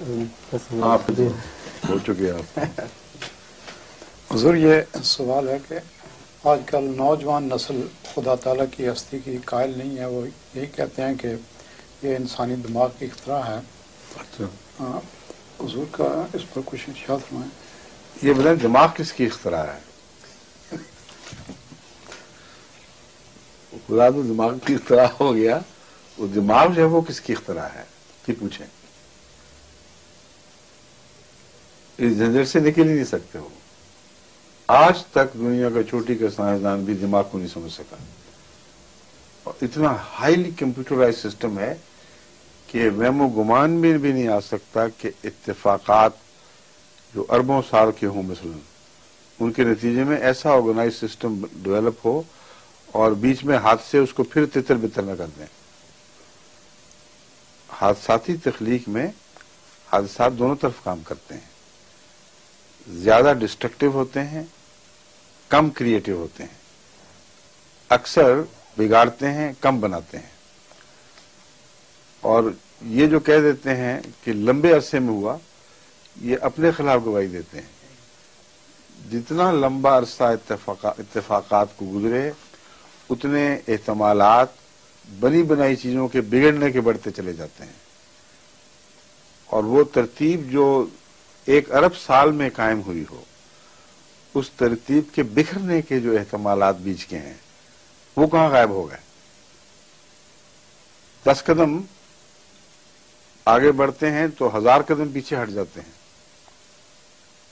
آپ ہو چکے آپ. حضور یہ سوال ہے کہ آج کل نوجوان نسل خدا تعالیٰ کی ہستی کی قائل نہیں ہے، وہ یہی کہتے ہیں کہ یہ انسانی دماغ کی اختراع ہے. اچھا، حضور کا اس پر کچھ ارشاد فرمائیں. یہ بتائیں دماغ کس کی اختراع ہے؟ خدا تو دماغ کی اختراع ہو گیا، وہ دماغ جو ہے وہ کس کی اختراع ہے یہ پوچھیں. اس جھنجٹ سے نکل ہی نہیں سکتے ہو. آج تک دنیا کا چھوٹی کا سائنسدان بھی دماغ کو نہیں سمجھ سکا، اور اتنا ہائیلی کمپیوٹرائز سسٹم ہے کہ وہم و گمان میں بھی نہیں آ سکتا کہ اتفاقات جو اربوں سال کے ہوں مثلا ان کے نتیجے میں ایسا آرگنائز سسٹم ڈیولپ ہو اور بیچ میں حادثے اس کو پھر تتر بتر نہ کر دیں. حادثاتی تخلیق میں حادثات دونوں طرف کام کرتے ہیں، زیادہ ڈسٹرکٹیو ہوتے ہیں، کم کریٹو ہوتے ہیں، اکثر بگاڑتے ہیں، کم بناتے ہیں. اور یہ جو کہہ دیتے ہیں کہ لمبے عرصے میں ہوا، یہ اپنے خلاف گواہی دیتے ہیں. جتنا لمبا عرصہ اتفاقات کو گزرے اتنے احتمالات بنی بنائی چیزوں کے بگڑنے کے بڑھتے چلے جاتے ہیں. اور وہ ترتیب جو 1 ارب سال میں قائم ہوئی ہو، اس ترتیب کے بکھرنے کے جو احتمالات بیچ کے ہیں وہ کہاں غائب ہو گئے. 10 قدم آگے بڑھتے ہیں تو 1000 قدم پیچھے ہٹ جاتے ہیں،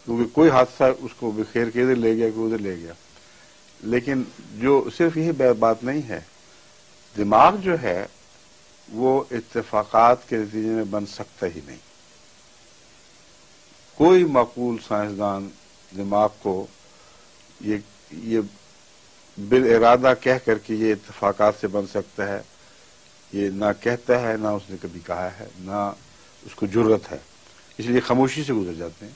کیونکہ کوئی حادثہ اس کو بکھیر کے ادھر لے گیا کوئی ادھر لے گیا. لیکن جو صرف یہی بات نہیں ہے، دماغ جو ہے وہ اتفاقات کے نتیجے میں بن سکتا ہی نہیں. کوئی معقول سائنسدان دماغ کو یہ بالارادہ کہہ کر کے یہ اتفاقات سے بن سکتا ہے، یہ نہ کہتا ہے، نہ اس نے کبھی کہا ہے، نہ اس کو جرأت ہے. اس لیے خاموشی سے گزر جاتے ہیں.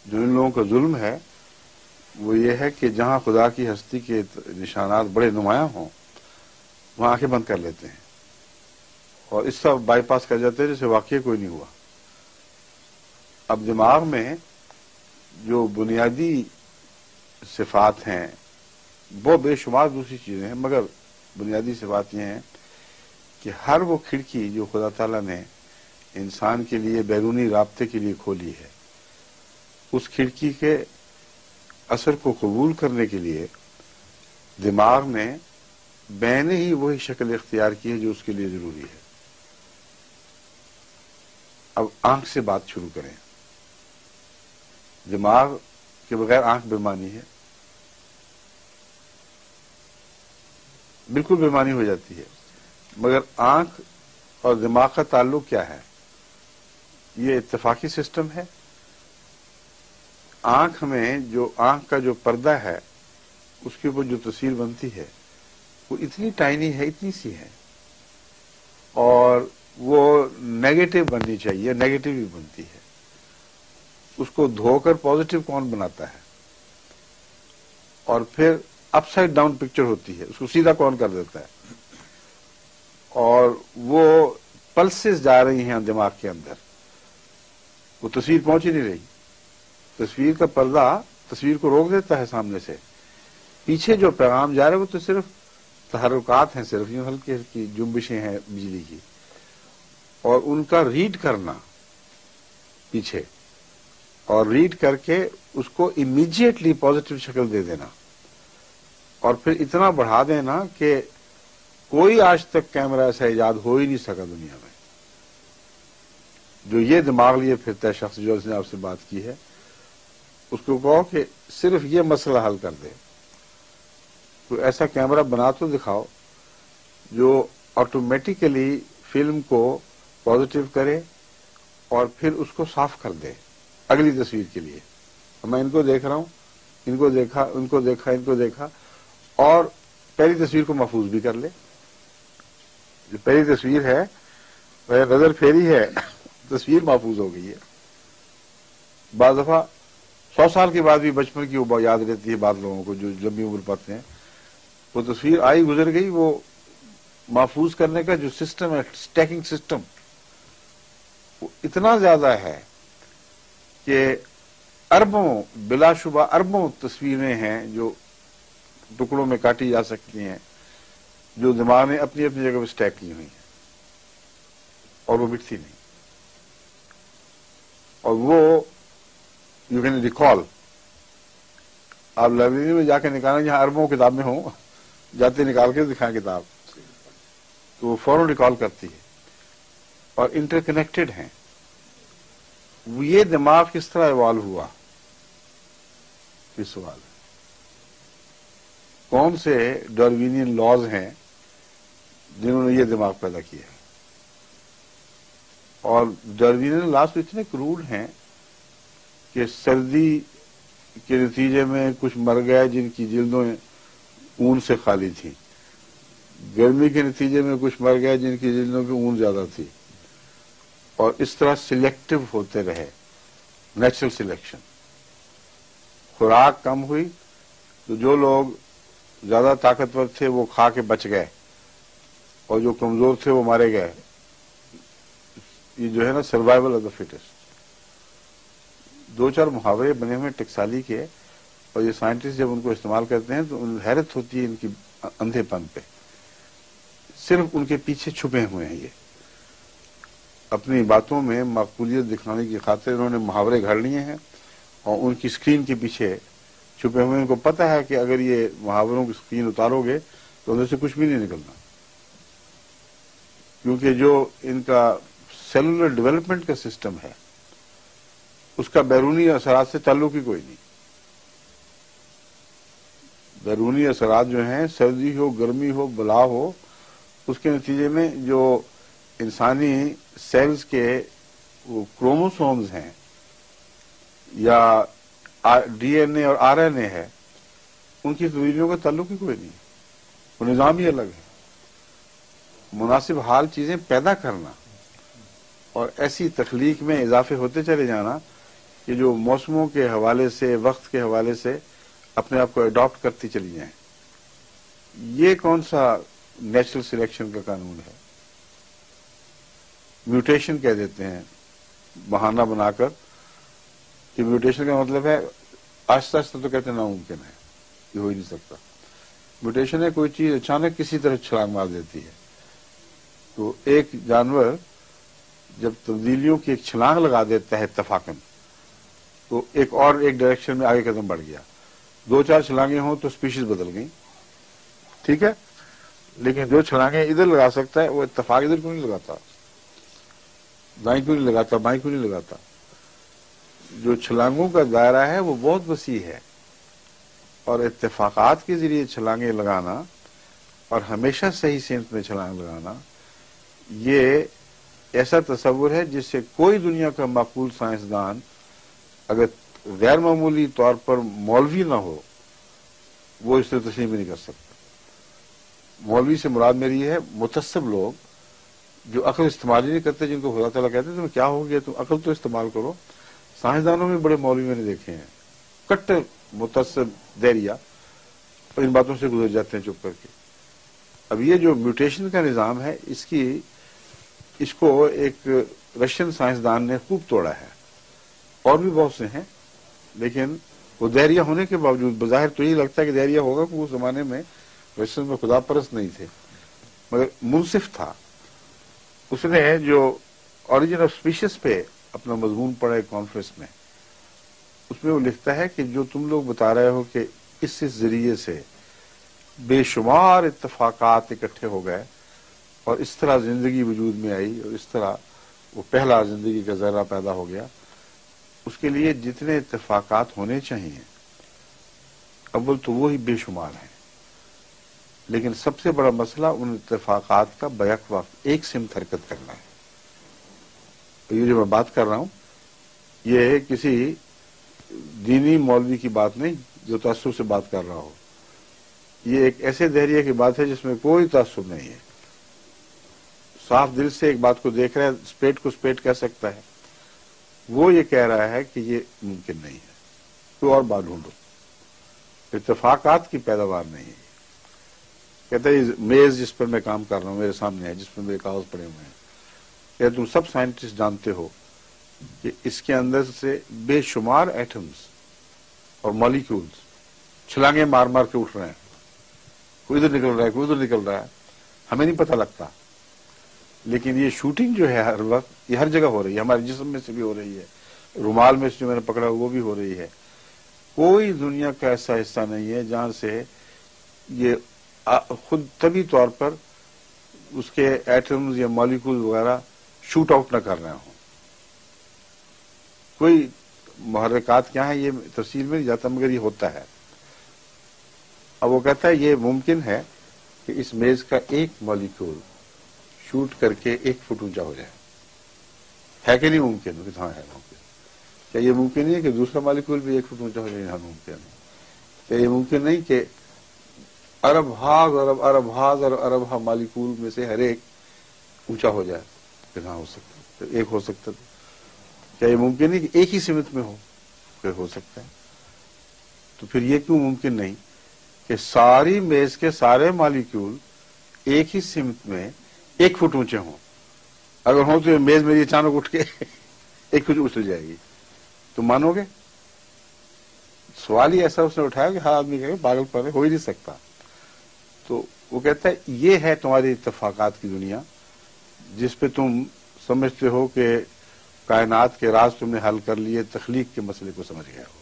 جو ان لوگوں کا ظلم ہے وہ یہ ہے کہ جہاں خدا کی ہستی کے نشانات بڑے نمایاں ہوں وہاں آنکھیں بند کر لیتے ہیں اور اس طرح بائی پاس کر جاتے ہیں جیسے واقعی کوئی نہیں ہوا. اب دماغ میں جو بنیادی صفات ہیں وہ بے شمار دوسری چیزیں ہیں، مگر بنیادی صفات یہ ہیں کہ ہر وہ کھڑکی جو خدا تعالیٰ نے انسان کے لیے بیرونی رابطے کے لیے کھولی ہے، اس کھڑکی کے اثر کو قبول کرنے کے لیے دماغ نے بین ہی وہی شکل اختیار کی ہے جو اس کے لیے ضروری ہے. اب آنکھ سے بات شروع کریں. دماغ کے بغیر آنکھ بےمانی ہے، بالکل بےمانی ہو جاتی ہے. مگر آنکھ اور دماغ کا تعلق کیا ہے؟ یہ اتفاقی سسٹم ہے. آنکھ میں جو آنکھ کا جو پردہ ہے اس کے اوپر جو تصویر بنتی ہے وہ اتنی ٹائنی ہے، اتنی سی ہے، اور وہ نیگیٹو بننی چاہیے، نیگیٹو ہی بنتی ہے. اس کو دھو کر پازیٹو کون بناتا ہے؟ اور پھر اپ سائڈ ڈاؤن پکچر ہوتی ہے، اس کو سیدھا کون کر دیتا ہے؟ اور وہ پلسز جا رہی ہیں دماغ کے اندر، وہ تصویر پہنچ ہی نہیں رہی. تصویر کا پردہ تصویر کو روک دیتا ہے سامنے سے. پیچھے جو پیغام جا رہا ہے وہ تو صرف تحرکات ہیں، صرف یوں ہلکی ہلکی جنبشیں ہیں بجلی کی، اور ان کا ریڈ کرنا پیچھے، اور ریڈ کر کے اس کو امیڈیٹلی پازیٹو شکل دے دینا، اور پھر اتنا بڑھا دینا کہ کوئی آج تک کیمرہ ایسا ایجاد ہو ہی نہیں سکا دنیا میں جو یہ دماغ لیے پھرتا ہے. شخص جو اس نے آپ سے بات کی ہے اس کو کہو کہ صرف یہ مسئلہ حل کر دے، کوئی ایسا کیمرہ بنا تو دکھاؤ جو آٹومیٹیکلی فلم کو پازیٹو کرے اور پھر اس کو صاف کر دے اگلی تصویر کے لیے. میں ان کو دیکھ رہا ہوں، ان کو دیکھا، ان کو دیکھا، ان کو دیکھا، اور پہلی تصویر کو محفوظ بھی کر لے. جو پہلی تصویر ہے وہ نظر پھیری ہے، تصویر محفوظ ہو گئی ہے. بعض دفعہ 100 سال کے بعد بھی بچپن کی وہ یاد رہتی ہے بعض لوگوں کو جو لمبی عمر پاتے ہیں. وہ تصویر آئی گزر گئی، وہ محفوظ کرنے کا جو سسٹم ہے، اسٹیکنگ سسٹم، وہ اتنا زیادہ ہے کہ اربوں، بلا شبہ اربوں تصویریں ہیں جو ٹکڑوں میں کاٹی جا سکتی ہیں، جو دماغ نے اپنی اپنی جگہ پہ اسٹیک کی ہوئی ہیں اور وہ مٹتی نہیں. اور وہ یو کین ریکال. آپ لائبریری میں جا کے نکالیں جہاں اربوں کتابیں ہوں، جاتے نکال کے دکھائیں کتاب تو وہ فوراً ریکال کرتی ہے اور انٹر کنیکٹڈ ہیں. یہ دماغ کس طرح ایوالو ہوا، یہ سوال ہے. کون سے ڈاروینین لاز ہیں جنہوں نے یہ دماغ پیدا کیا ہے؟ اور ڈاروینین لاز تو اتنے کروڈ ہیں کہ سردی کے نتیجے میں کچھ مر گئے جن کی جلدوں اون سے خالی تھی، گرمی کے نتیجے میں کچھ مر گئے جن کی جلدوں کی اون زیادہ تھی، اور اس طرح سلیکٹو ہوتے رہے. Natural selection. خوراک کم ہوئی تو جو لوگ زیادہ طاقتور تھے وہ کھا کے بچ گئے اور جو کمزور تھے وہ مارے گئے. یہ جو ہے نا سروائیول آف دا فٹسٹ. دو چار محاورے بنے ہوئے ٹکسالی کے، اور یہ سائنٹسٹ جب ان کو استعمال کرتے ہیں تو انہیں حیرت ہوتی ہے ان کی اندھے پن پہ. صرف ان کے پیچھے چھپے ہوئے ہیں. یہ اپنی باتوں میں معقولیت دکھانے کی خاطر انہوں نے محاورے گھڑ لیے ہیں اور ان کی اسکرین کے پیچھے چھپے ہوئے. ان کو پتا ہے کہ اگر یہ محاوروں کی اسکرین اتارو گے تو اندر سے کچھ بھی نہیں نکلنا، کیونکہ جو ان کا سیلولر ڈیولپمنٹ کا سسٹم ہے اس کا بیرونی اثرات سے تعلق ہی کوئی نہیں. بیرونی اثرات جو ہیں، سردی ہو، گرمی ہو، بلا ہو، اس کے نتیجے میں جو انسانی سیلز کے وہ کروموسومز ہیں یا ڈی این اے اور آر این اے ہے، ان کی تبدیلیوں کا تعلق ہی کوئی نہیں. وہ نظام ہی الگ ہے. مناسب حال چیزیں پیدا کرنا اور ایسی تخلیق میں اضافے ہوتے چلے جانا کہ جو موسموں کے حوالے سے، وقت کے حوالے سے اپنے آپ کو اڈاپٹ کرتی چلی جائیں. یہ کون سا نیچرل سلیکشن کا قانون ہے؟ میوٹیشن کہہ دیتے ہیں بہانہ بنا کر کہ میوٹیشن کا مطلب ہے آہستہ آہستہ، تو کہتے ہیں ناممکن ہے، یہ ہو ہی نہیں سکتا. میوٹیشن ہے کوئی چیز اچانک کسی طرح چھلانگ مار دیتی ہے. تو ایک جانور جب تبدیلیوں کی ایک چھلانگ لگا دیتا ہے اتفاقاً، تو ایک ڈائریکشن میں آگے قدم بڑھ گیا. دو چار چھلانگیں ہوں تو اسپیشیز بدل گئی، ٹھیک ہے، لیکن جو چھلانگیں ادھر لگا سکتا ہے وہ اتفاق ادھر کیوں نہیں لگاتا، دائیں کیوں نہیں لگاتا، بائیں کیوں نہیں لگاتا؟ جو چھلانگوں کا دائرہ ہے وہ بہت وسیع ہے، اور اتفاقات کے ذریعے چھلانگیں لگانا اور ہمیشہ صحیح سمت میں چھلانگ لگانا، یہ ایسا تصور ہے جس سے کوئی دنیا کا معقول سائنسدان اگر غیر معمولی طور پر مولوی نہ ہو وہ اس سے تسلیم نہیں کر سکتا. مولوی سے مراد میری ہے متعصب لوگ جو عقل استعمال ہی نہیں کرتے، جن کو خدا تعالیٰ کہتے ہیں تمہیں کیا ہو گیا، تم عقل تو استعمال کرو. سائنسدانوں میں بڑے مولوی میں نے دیکھے ہیں کٹر متعصب دہریہ، اور ان باتوں سے گزر جاتے ہیں چپ کر کے. اب یہ جو میوٹیشن کا نظام ہے، اس کو ایک رشین سائنسدان نے خوب توڑا ہے، اور بھی بہت سے ہیں، لیکن وہ دہریہ ہونے کے باوجود بظاہر تو یہی لگتا ہے کہ دہریہ ہوگا کہ اس زمانے میں رشین میں خدا پرست نہیں تھے، مگر منصف تھا. اس نے جو اوریجن آف اسپیشیز پہ اپنا مضمون پڑھا ہے کانفرنس میں، اس میں وہ لکھتا ہے کہ جو تم لوگ بتا رہے ہو کہ اس ذریعے سے بے شمار اتفاقات اکٹھے ہو گئے اور اس طرح زندگی وجود میں آئی اور اس طرح وہ پہلا زندگی کا ذرہ پیدا ہو گیا، اس کے لیے جتنے اتفاقات ہونے چاہیے اول تو وہی بے شمار ہیں، لیکن سب سے بڑا مسئلہ ان اتفاقات کا بیک وقت ایک سمت حرکت کرنا ہے. یہ جو میں بات کر رہا ہوں یہ کسی دینی مولوی کی بات نہیں جو تعصب سے بات کر رہا ہو، یہ ایک ایسے دہریے کی بات ہے جس میں کوئی تعصب نہیں ہے، صاف دل سے ایک بات کو دیکھ رہا ہے، اسپیٹ کو اسپیٹ کہہ سکتا ہے. وہ یہ کہہ رہا ہے کہ یہ ممکن نہیں ہے، کوئی اور بات ڈھونڈو، اتفاقات کی پیداوار نہیں ہے. کہتا ہے میز جس پر میں کام کر رہا ہوں میرے سامنے ہے، جس پر میرے کاغذ پڑے ہوئے ہیں، یا تم سب سائنٹسٹ جانتے ہو کہ اس کے اندر سے بے شمار ایٹمز اور مالیکولز چھلانگیں مار مار کے اٹھ رہے ہیں، کوئی ادھر نکل رہا ہے، کوئی ادھر نکل رہا ہے، ہمیں نہیں پتہ لگتا. لیکن یہ شوٹنگ جو ہے ہر وقت، یہ ہر جگہ ہو رہی ہے، ہمارے جسم میں سے بھی ہو رہی ہے، رومال میں سے جو میں نے پکڑا وہ بھی ہو رہی ہے. کوئی دنیا کا ایسا حصہ نہیں ہے جہاں سے یہ خود طبی طور پر اس کے ایٹمز یا مالیکول وغیرہ شوٹ آؤٹ نہ کر رہے ہوں. کوئی محرکات کیا ہیں یہ تفصیل میں نہیں جاتا، مگر یہ ہوتا ہے. اب وہ کہتا ہے یہ ممکن ہے کہ اس میز کا ایک مالیکول شوٹ کر کے 1 فٹ اونچا ہو جائے. ہے کہ نہیں ممکن؟ ہاں ہے ممکن. کیا یہ ممکن نہیں ہے کہ دوسرا مالیکول بھی 1 فٹ اونچا ہو جائے؟ ہاں ممکن ہے. کیا یہ ممکن نہیں کہ ارب ہا مالیکول میں سے ہر ایک اونچا ہو جائے؟ کہ ہاں ہو سکتا ہے، ایک ہو سکتا ہے. کیا یہ ممکن نہیں کہ ایک ہی سمت میں ہو؟ کہ ہو سکتا ہے. تو پھر یہ کیوں ممکن نہیں کہ ساری میز کے سارے مالیکول ایک ہی سمت میں 1 فٹ اونچے ہوں؟ اگر ہوں تو یہ میز میری اچانک اٹھ کے 1 فٹ اچھل جائے گی، تم مانو گے؟ سوال ہی ایسا اس نے اٹھایا کہ ہر آدمی کہے پاگل پن ہو ہی نہیں سکتا. تو وہ کہتا ہے یہ ہے تمہاری اتفاقات کی دنیا، جس پہ تم سمجھتے ہو کہ کائنات کے راز تم نے حل کر لیے، تخلیق کے مسئلے کو سمجھ گئے ہو.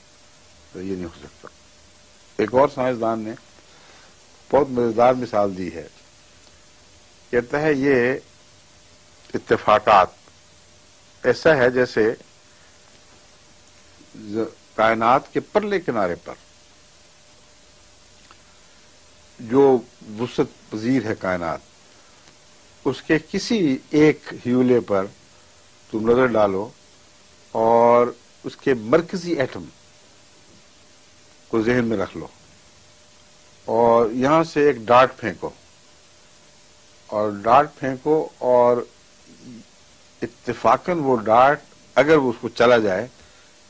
تو یہ نہیں ہو سکتا. ایک اور سائنسدان نے بہت مزیدار مثال دی ہے. کہتا ہے یہ اتفاقات ایسا ہے جیسے کائنات کے پرلے کنارے پر جو وسعت پذیر ہے کائنات، اس کے کسی ایک ہیولے پر تم نظر ڈالو اور اس کے مرکزی ایٹم کو ذہن میں رکھ لو اور یہاں سے ایک ڈارٹ پھینکو اور اتفاقاً وہ ڈارٹ اگر اس کو چلا جائے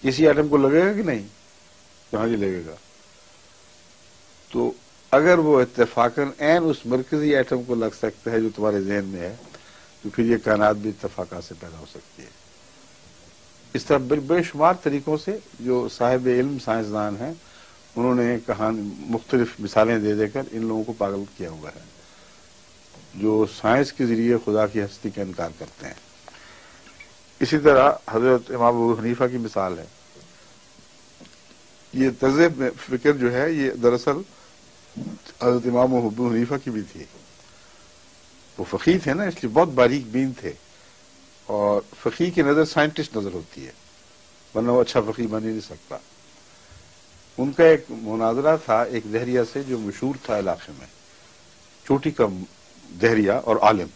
کسی ایٹم کو لگے گا کہ نہیں؟ کہاں جی لگے گا. تو اگر وہ اتفاقاً عین اس مرکزی ایٹم کو لگ سکتا ہے جو تمہارے ذہن میں ہے، تو پھر یہ کائنات بھی اتفاقات سے پیدا ہو سکتی ہے. اس طرح بے شمار طریقوں سے جو صاحب علم سائنسدان ہیں انہوں نے مختلف مثالیں دے دے کر ان لوگوں کو پاگل کیا ہوا ہے جو سائنس کے ذریعے خدا کی ہستی کا انکار کرتے ہیں. اسی طرح حضرت امام ابو حنیفہ کی مثال ہے. یہ طرز فکر جو ہے یہ دراصل حضرت امام ابو حنیفہ کی بھی تھی. وہ فقیہ تھے نا، اس لیے بہت باریک بین تھے، اور فقیہ کی نظر سائنٹسٹ نظر ہوتی ہے، ورنہ وہ اچھا فقیہ بن ہی نہیں سکتا. ان کا ایک مناظرہ تھا ایک دہریہ سے جو مشہور تھا علاقے میں، چوٹی کا دہریہ اور عالم.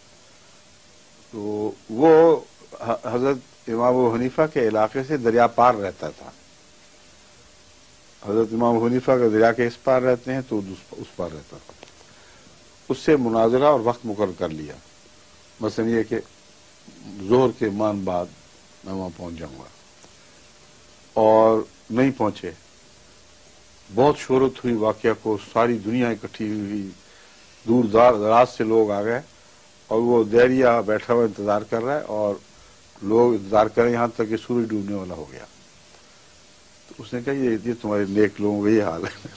تو وہ حضرت امام ابو حنیفہ کے علاقے سے دریا پار رہتا تھا. حضرت امام ابو حنیفہ کا دریا کے اس پار رہتے ہیں تو اس پار رہتا تھا. اس سے مناظرہ اور وقت مقرر کر لیا، مثلا یہ کہ ظہر کے مان بعد میں وہاں پہنچ جاؤں گا، اور نہیں پہنچے. بہت شہرت ہوئی واقعہ کو، ساری دنیا اکٹھی ہوئی، دور دراز سے لوگ آ گئے، اور وہ دہریہ بیٹھا ہوا انتظار کر رہا ہے اور لوگ انتظار کر رہے ہیں یہاں تک کہ سورج ڈوبنے والا ہو گیا. تو اس نے کہا یہ تمہارے نیک لوگوں کا یہ حال ہے.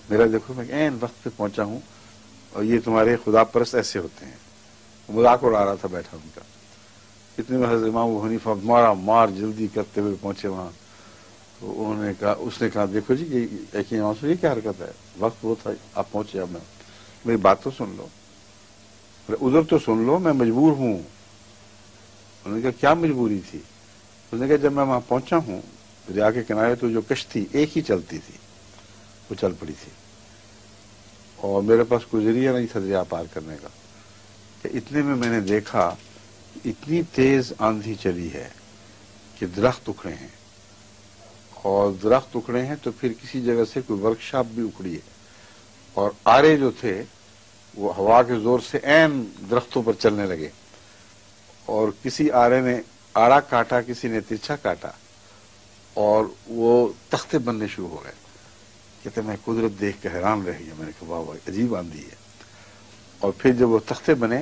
میرا دیکھو میں عین وقت پہ پہنچا ہوں اور یہ تمہارے خدا پرست ایسے ہوتے ہیں. مذاق اڑا رہا تھا بیٹھا ان کا. اتنے میں حضرت امام ابو حنیفہ مار جلدی کرتے ہوئے پہنچے وہاں. تو اس نے کہا دیکھو جی یہ کیا حرکت ہے، وقت وہ تھا آپ پہنچے، اب میری بات تو سن لو، ادھر تو سن لو، میں مجبور ہوں. انہوں نے کہا کیا مجبوری تھی؟ اس نے کہا جب میں وہاں پہنچا ہوں دریا کے کنارے تو جو کشتی ایک ہی چلتی تھی وہ چل پڑی تھی، اور میرے پاس کوئی ذریعہ نہیں تھا دریا پار کرنے کا. کہ اتنے میں نے دیکھا اتنی تیز آندھی چلی ہے کہ درخت اکھڑے ہیں، اور درخت اکھڑے ہیں تو پھر کسی جگہ سے کوئی ورکشاپ بھی اکھڑی ہے، اور آرے جو تھے وہ ہوا کے زور سے عین درختوں پر چلنے لگے، اور کسی آرے نے آڑا کاٹا، کسی نے ترچھا کاٹا، اور وہ تختے بننے شروع ہو گئے. کہتے میں قدرت دیکھ کے حیران رہ گیا. میں نے کہا واہ واہ عجیب آندھی ہے. اور پھر جب وہ تختے بنے